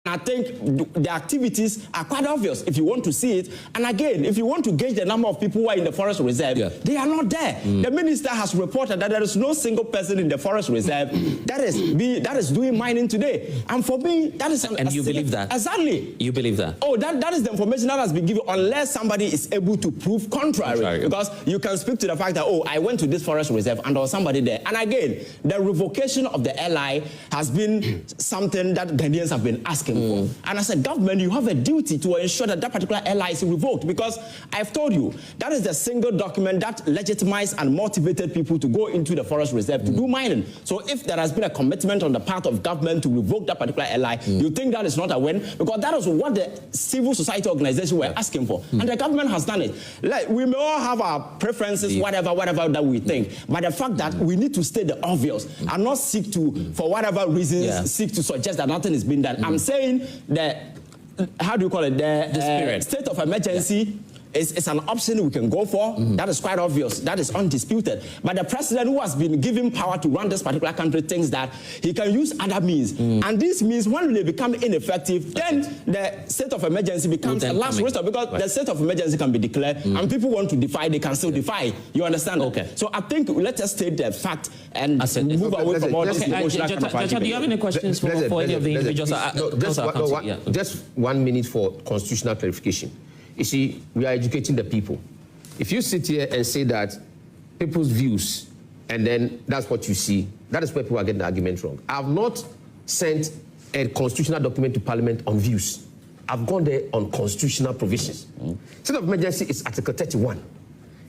I think the activities are quite obvious if you want to see it. And again, if you want to gauge the number of people who are in the forest reserve, they are not there. The minister has reported that there is no single person in the forest reserve that is doing mining today. And for me, that is... And you believe that? Exactly. You believe that? Oh, that is the information that has been given, unless somebody is able to prove contrary. Because you can speak to the fact that, oh, I went to this forest reserve and there was somebody there. And again, the revocation of the LI has been something that Ghanaians have been asking for. And as a government, you have a duty to ensure that that particular LI is revoked, because I've told you, that is the single document that legitimized and motivated people to go into the forest reserve to do mining. So if there has been a commitment on the part of government to revoke that particular LI, you think that is not a win? Because that is what the civil society organization were asking for. And the government has done it. Like, we may all have our preferences, whatever that we think. But the fact that we need to state the obvious and not seek to, for whatever reasons, seek to suggest that nothing is being done. I'm saying that, how do you call it, the state of emergency is an option we can go for. That is quite obvious. That is undisputed. But the president, who has been given power to run this particular country, thinks that he can use other means. And these means, when they become ineffective, then the state of emergency becomes a last resort, because the state of emergency can be declared and people want to defy, they can still defy. You understand? So I think let us state the fact and move away from all this emotional do you have any questions for any of the individuals? Just 1 minute for constitutional clarification. You see, we are educating the people. If you sit here and say that people's views, and then that's what you see, that is where people are getting the argument wrong. I have not sent a constitutional document to Parliament on views. I've gone there on constitutional provisions. State of emergency is Article 31.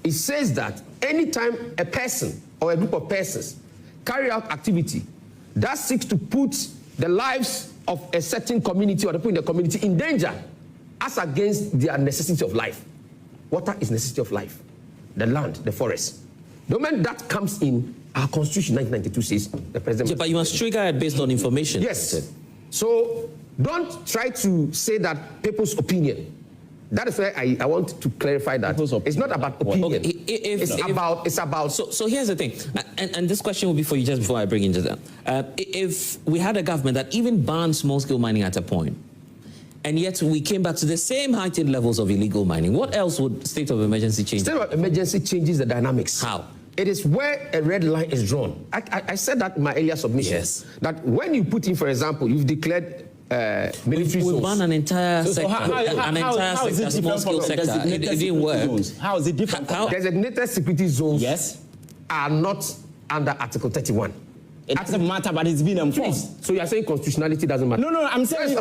It says that anytime a person or a group of persons carry out activity that seeks to put the lives of a certain community or the people in the community in danger, as against their necessity of life. Water is necessity of life. The land, the forest. The moment that comes in, our Constitution 1992 says the president... but you must trigger it based on information. Yes. So don't try to say that people's opinion. That is where I want to clarify that. It's not about opinion. It's about... So here's the thing, and this question will be for you just before I bring into that. If we had a government that even banned small-scale mining at a point, and yet we came back to the same heightened levels of illegal mining, what else would state of emergency change? State of emergency changes the dynamics. How? It is where a red line is drawn. I said that in my earlier submission. Yes. That when you put in, for example, you've declared military zones. We ban an entire sector, small-scale sector. It didn't work. How is it different? Designated security zones are not under Article 31. It doesn't matter, but it's been enforced. So you are saying constitutionality doesn't matter? No, I'm saying...